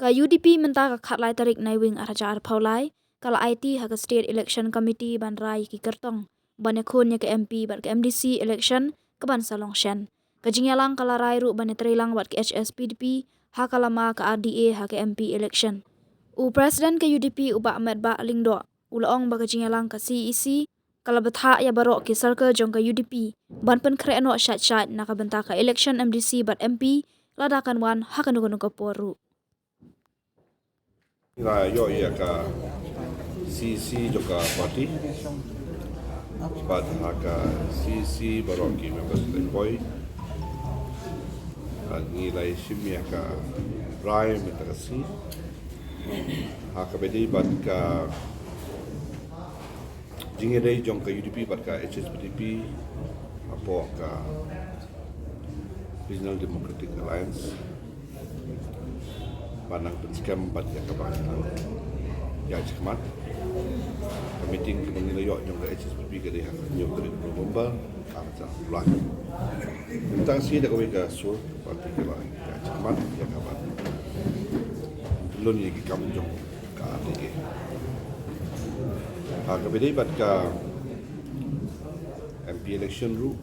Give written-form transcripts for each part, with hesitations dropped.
Ka UDP menta ka khat lai tarik nai wing arajar phaulai kala IT ha ka State Election Committee ban rai ki kertong ban khon ya ka MP ban ka MDC election ka ban salong shen ka jingyalang kala rai ru ban trilang bat ka HSPDP ha kala ma ka RDA ha ka MP election u president ka UDP uba Ahmed Ba Lingdo ulaong ba ka jingyalang ka CEC kala batha ya barok ki circle jong ka UDP ban pen kre no shat na ka benta ka election MDC bat MP ladakan wan ha ka nugo ka poru Nga yo iya ka CC joka party pada haka CC baroki members boy nilai simia ka Rai metagasi haka bedi bat ka jingedai jong ka UDP bat ka HSPDP apo ka Regional Democratic Alliance panang penskam bat ya kabang ya cekmat meeting kemang nilayo yang ke HSPP ke dia nyok dari November kaca bulan tentang si dah kau ke sur parti ke lah ya cekmat ya kabar belum ni kamu jong ka lagi ke beda bat ka MP election ru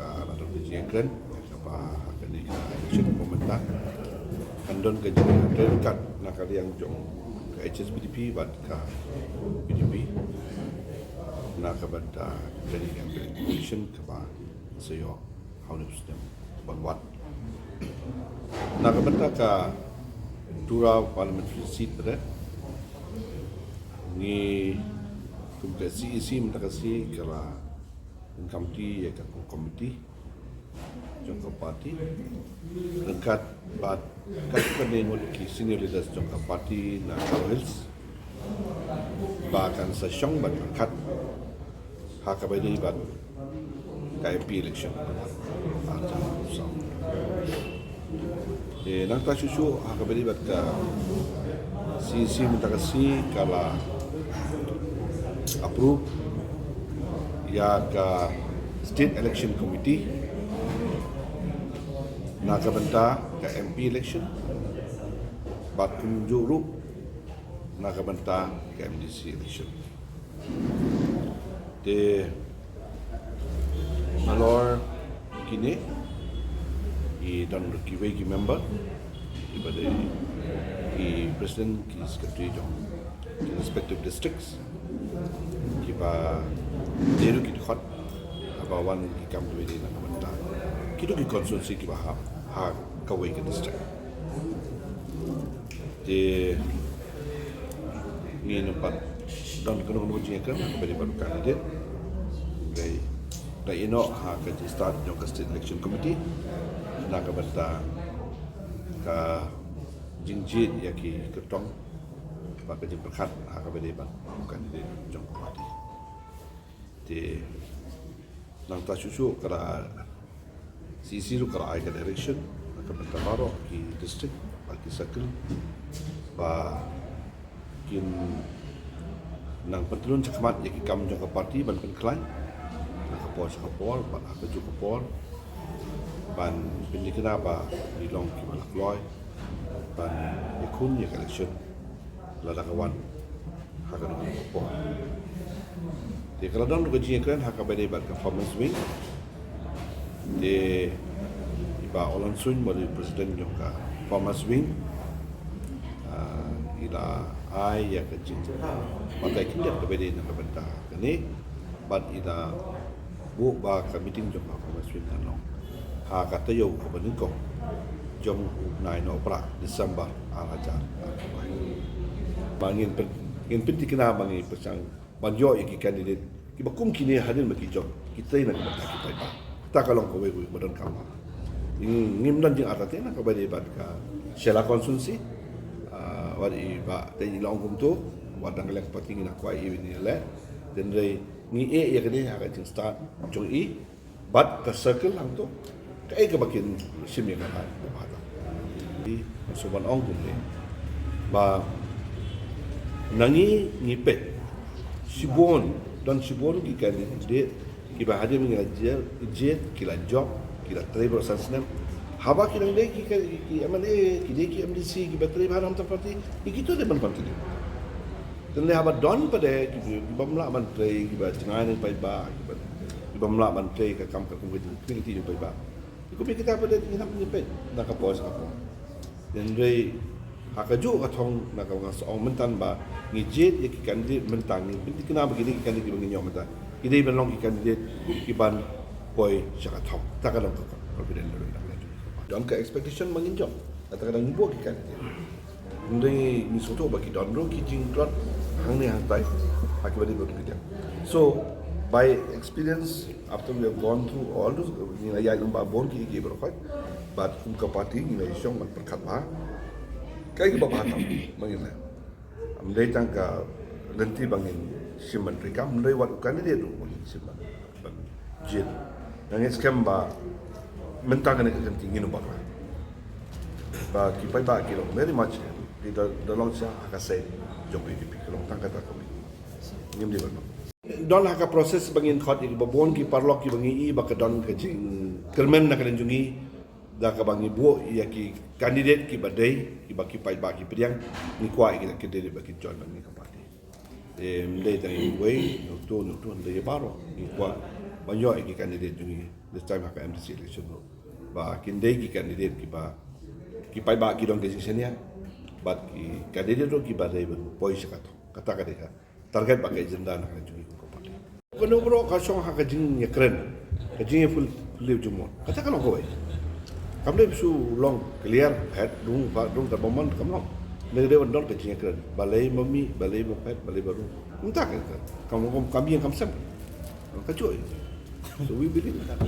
ka ada penjiakan apa ke ni election pemerintah andon ke dekat nak yang jong ke HSPDP bat ka PDP nak benda jadi yang election ke ba sayo how to system banwat nak benda ka dura parliamentary seat pada ni ke CEC mentakasi kala committee ya ka committee jong parti dekat bat kat penengut ki senior leaders jong parti na Hills bahkan sesyong bat kat hakabadi bat KMP election aja so nang ta susu hakabadi bat ka CC mentakasi kala approve ya ka State Election Committee nak benta ke MP election bat kunjuru nak benta ke MDC election de malor kini i dan kiwe ki member ibade i president ki secretary jong ki respective districts kiba deru ki khot abawan ki kam tu de nak benta kitu ki konsulsi ki baham ha kawai ke district de ni nampak dan kena kan bagi baru kandidat dari ino ha ke start jong ke State Election Committee nak benta ka jingjit ya ki ketong bagi diperkat ha ke bagi kandidat jong parti de nang ta susu kara CC ru kara ai direction akan bertabaro ki district bagi circle ba kin nang petrun cakmat ki kam jong parti ban penklan nak kapol ban aku juga kapol ban pendikna ba dilong ki balak loy ban ikun ya election lada kawan hakan kapol di kalau dong gaji kan hak abadi bat performance wing di iba olan sun bagi presiden juga performance wing ila ai ya kecil pakai kindak abadi nak benda ini bat ila bu ba ka meeting juga performance wing kan long ha kata yo ko benin ko jom nai no pra Desember arajar bangin penting kena bangi pesang banjo iki kandidat ki bakum kini hadin bagi job kita nak benda kita ba ta kalong ko we badan kama ngim dan jing atate nak kabadi bat ka sela konsumsi wadi ba dai long tu wadang lek pating nak kwai ini le dan dai ni ya kini akan jing start jong i bat ka circle lang tu kai ka bakin sim ya kan ba di soban ong tu ba nangi ngipet Sibon dan Sibon ki kandidat ki ba hadir mengajar jet kila job kila travel assessment haba ki nang dei ki MLA ki dei ki MDC ki bateri bahan parti gitu de ban parti dan le haba don pada ki bamla man play ki ba jangan ni pai ba ki bamla man play ka kam ka kum ki ti pai ba ko bi kita pada ni nak ni pe nak ka pos apa dan rei hakaju ka thong nak ka ngas ong mentan ba ngi jet ki kandidat mentang ni binti kena begini ki kandidat bengi nyom mentan ki dei ban long ki kandidat ki ban poi saka thong tak ka long ka confident lo don ka expectation menginjok kadang-kadang ibu ki kandidat ndai ni soto bagi don ro ki jing klot hang ni hang tai akibat itu kita so by experience after we have gone through all those ni ayat number bon ki berkhot but umka parti ni isyong man perkat ba kai ki ba tam mangin la am dai tang ka lenti bangin simman rikam ndai wat kan dia tu simman ban jit nang scam ba mentang kan kan ngin ba ba ki pai ba ki lo very much di dalam sia akase job ini pikirong tang kata kami ngim dia ba don haka proses bangin khot ik babon ki parlok ki bangi I ba ka don ka jing kermen na kalen jungi da ka bangi bu ya ki kandidat ki badai ki ba ki pai ba ki priang ni kwa ki de ba ki join bangi ka parti mle ta ni wei no to de baro ni kwa banyo ki kandidat jungi this time haka MDC election ba kin de ki kandidat ki ba ki pai ba ki don ke senia but ki kandidat ro ki badai ba poi sakato kata ka target ba ka agenda na kalen jungi kono bro ka song ha ka jing ya kren ka jing full live jumo kata kan ko bai kam le su long clear head dung ba dung ta bomon kam long le de don ka jing kren balai mami balai mo pet balai baru unta ka kam yang kam sam ka cuy so we believe that